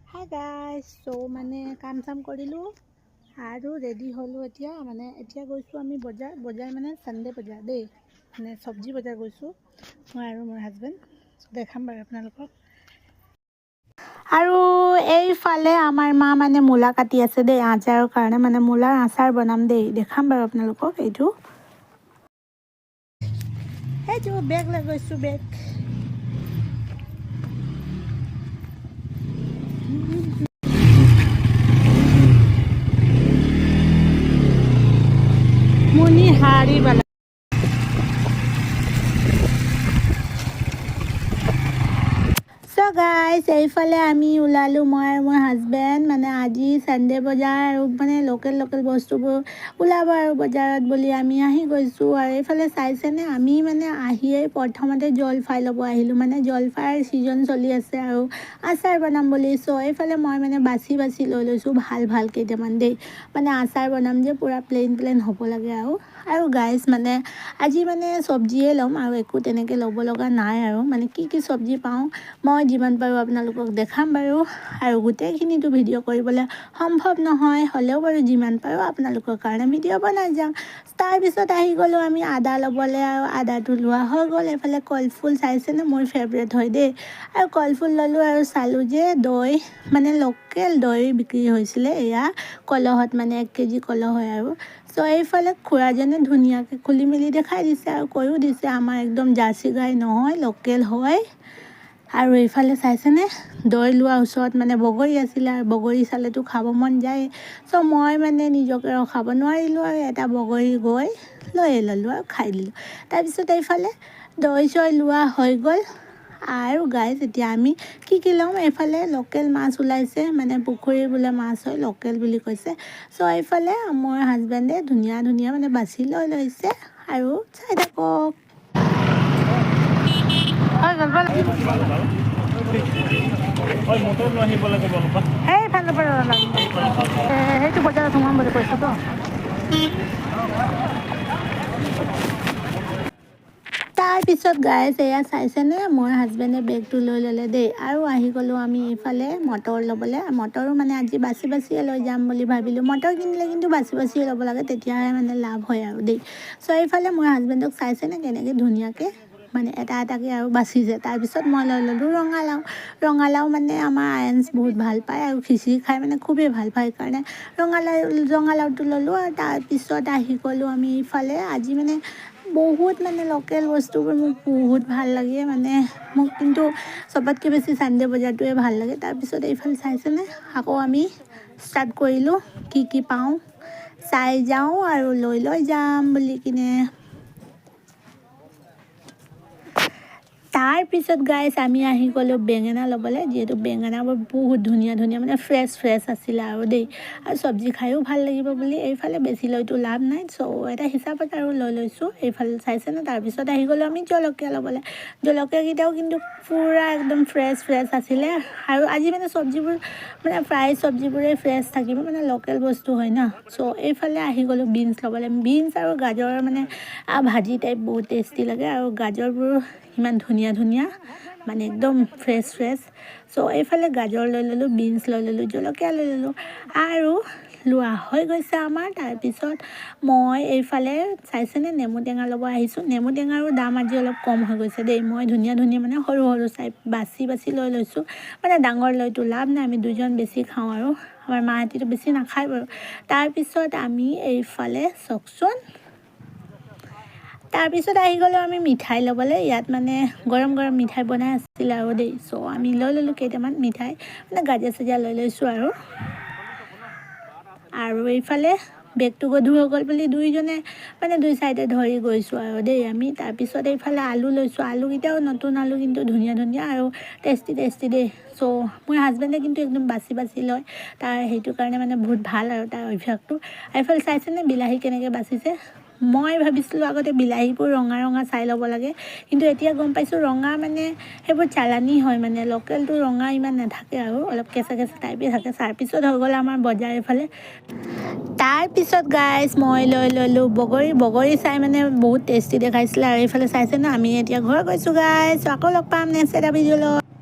hi guys মানে কাম চাম কৰিলোঁ আৰু ৰেডি হ'লোঁ এতিয়া গৈছোঁ আমি বজাৰ মানে চানডে বজাৰ দেই মানে চব্জি বজাৰ গৈছোঁ মই আৰু মোৰ হাজবেণ্ড দেখাম বাৰু আপোনালোকক আৰু এইফালে আমাৰ মা মানে মূলা কাটি আছে দেই আচাৰৰ কাৰণে মানে মূলাৰ আচাৰ বনাম দেই দেখাম বাৰু আপোনালোকক এইটো বেগ লৈ গৈছোঁ বেগ মুনি হাৰিবালা গাইজ এইফালে আমি ওলালোঁ মই আৰু মোৰ হাজবেণ্ড মানে আজি চানডে বজাৰ আৰু মানে লোকেল বস্তুবোৰ ওলাব আৰু বজাৰত বুলি আমি আহি গৈছোঁ আৰু এইফালে চাইছেনে আমি মানে আহিয়েই প্ৰথমতে জলফাই ল'ব আহিলোঁ মানে জলফাইৰ ছিজন চলি আছে আৰু আচাৰ বনাম বুলি এইফালে মই মানে বাছি লৈ লৈছোঁ ভাল কেইটামান দেই মানে আচাৰ বনাম যে পূৰা প্লেইন হ'ব লাগে আৰু গাইজ মানে আজি মানে চব্জিয়ে ল'ম আৰু একো তেনেকৈ ল'ব লগা নাই আৰু মানে কি চব্জি পাওঁ মই যিমান পাৰোঁ আপোনালোকক দেখাম বাৰু আৰু গোটেইখিনিতো ভিডিঅ' কৰিবলৈ সম্ভৱ নহয় হ'লেও বাৰু যিমান পাৰোঁ আপোনালোকৰ কাৰণে ভিডিঅ' বনাই যাওঁ তাৰপিছত আহি গ'লোঁ আমি আদা ল'বলৈ আৰু আদাটো লোৱা হৈ গ'ল এইফালে কলফুল চাইছেনে মোৰ ফেভৰেট হয় দেই আৰু কলফুল ল'লোঁ আৰু চালোঁ যে দৈ মানে লোকেল দৈ বিক্ৰী হৈছিলে এয়া কলহত মানে 1 কেজি কলহ হয় আৰু এইফালে খুৰাজনে ধুনীয়াকৈ খুলি মেলি দেখাই দিছে আৰু কৈও দিছে আমাৰ একদম জাৰ্চি গাই নহয় লোকেল হয় আৰু এইফালে চাইছেনে দৈ লোৱা ওচৰত মানে বগৰী আছিলে আৰু বগৰী চালেতো খাব মন যায় মই মানে নিজকে ৰখাব নোৱাৰিলোঁ আৰু এটা বগৰী গৈ লৈয়ে ল'লোঁ আৰু খাই দিলোঁ তাৰপিছত এইফালে দৈ চৈ লোৱা হৈ গ'ল আৰু গাইজ এতিয়া আমি কি ল'ম এইফালে লোকেল মাছ ওলাইছে মানে পুখুৰীৰ বোলে মাছ হয় লোকেল বুলি কৈছে এইফালে মোৰ হাজবেণ্ডে ধুনীয়া মানে বাছি লৈ লৈছে আৰু চাই থাকক সেইটো বজাৰত সোমাম বুলি কৈছোঁ তাৰপিছত গাইজ এয়া চাইছেনে মোৰ হাজবেণ্ডে বেগটো লৈ ল'লে দেই আৰু আহি গ'লোঁ আমি এইফালে মটৰ ল'বলৈ মটৰো মানে আজি বাছিয়ে লৈ যাম বুলি ভাবিলোঁ মটৰ কিনিলে কিন্তু বাছিয়ে ল'ব লাগে তেতিয়াহে মানে লাভ হয় আৰু দেই এইফালে মোৰ হাজবেণ্ডক চাইছেনে কেনেকৈ ধুনীয়াকৈ মানে এটাকৈ আৰু বাচিছে তাৰপিছত মই লৈ ল'লোঁ ৰঙালাও মানে আমাৰ আয়েন্স বহুত ভাল পায় আৰু খিচিৰি খাই মানে খুবেই ভাল পায় সেইকাৰণে ৰঙালাওটো ল'লোঁ আৰু তাৰপিছত আহি গ'লোঁ আমি ইফালে আজি মানে বহুত মানে লোকেল বস্তুবোৰ মোক বহুত ভাল লাগে মানে মোক কিন্তু চবতকৈ বেছি চানডে বজাৰটোৱে ভাল লাগে তাৰপিছত এইফালে চাইছেনে আকৌ আমি ষ্টাৰ্ট কৰিলোঁ কি পাওঁ চাই যাওঁ আৰু লৈ যাম বুলি কিনে তাৰপিছত গাইজ আমি আহি গ'লোঁ বেঙেনা ল'বলৈ যিহেতু বেঙেনাবোৰ বহুত ধুনীয়া মানে ফ্ৰেছ আছিলে আৰু দেই আৰু চব্জি খায়ো ভাল লাগিব বুলি এইফালে বেছি লৈতো লাভ নাই এটা হিচাপত আৰু লৈ লৈছোঁ এইফালে চাইছেনে তাৰপিছত আহি গ'লোঁ আমি জলকীয়া ল'বলৈ জলকীয়াকেইটাও কিন্তু পূৰা একদম ফ্ৰেছ আছিলে আৰু আজি মানে চব্জিবোৰ মানে প্ৰায় চব্জিবোৰেই ফ্ৰেছ থাকিব মানে লোকেল বস্তু হয় ন এইফালে আহি গ'লোঁ বিনছ ল'বলৈ বিনছ আৰু গাজৰৰ মানে ভাজি টাইপ বহুত টেষ্টি লাগে আৰু গাজৰবোৰ ইমান ধুনীয়া মানে একদম ফ্ৰেছ এইফালে গাজৰ লৈ ল'লোঁ বিনছ লৈ ল'লোঁ জলকীয়া লৈ ল'লোঁ আৰু লোৱা হৈ গৈছে আমাৰ তাৰপিছত মই এইফালে চাইছেনে নেমু টেঙা ল'ব আহিছোঁ নেমু টেঙাৰো দাম আজি অলপ কম হৈ গৈছে দেই মই ধুনীয়া মানে সৰু চাই বাছি লৈ লৈছোঁ মানে ডাঙৰ লৈতো লাভ নাই আমি দুজন বেছি খাওঁ আৰু আমাৰ মাহঁতিতো বেছি নাখায় বাৰু তাৰপিছত আমি এইফালে চাওকচোন তাৰপিছত আহি গ'লোঁ আমি মিঠাই ল'বলৈ ইয়াত মানে গৰম মিঠাই বনাই আছিলে আৰু দেই আমি লৈ ল'লোঁ কেইটামান মিঠাই মানে গাজা চাজা লৈ লৈছোঁ আৰু এইফালে বেগটো গধুৰ হৈ গ'ল বুলি দুইজনে মানে দুই চাইডে ধৰি গৈছোঁ আৰু দেই আমি তাৰপিছত এইফালে আলু লৈছোঁ আলুকেইটাও নতুন আলু কিন্তু ধুনীয়া আৰু টেষ্টি দেই মোৰ হাজবেণ্ডে কিন্তু একদম বাছি লয় তাৰ সেইটো কাৰণে মানে বহুত ভাল আৰু তাৰ অভ্যাসটো এইফালে চাইছেনে বিলাহী কেনেকৈ বাচিছে মই ভাবিছিলোঁ আগতে বিলাহীবোৰ ৰঙা চাই ল'ব লাগে কিন্তু এতিয়া গম পাইছোঁ ৰঙা মানে সেইবোৰ চালানী হয় মানে লোকেলটো ৰঙা ইমান নাথাকে আৰু অলপ কেঁচা টাইপেই থাকে তাৰপিছত হৈ গ'ল আমাৰ বজাৰ এইফালে তাৰপিছত গাইজ মই লৈ ল'লোঁ বগৰী চাই মানে বহুত টেষ্টি দেখাইছিলে আৰু এইফালে চাইছে ন আমি এতিয়া ঘৰ গৈছোঁ গাইজ আকৌ লগ পাম নেক্সট এটা ভিডিঅ'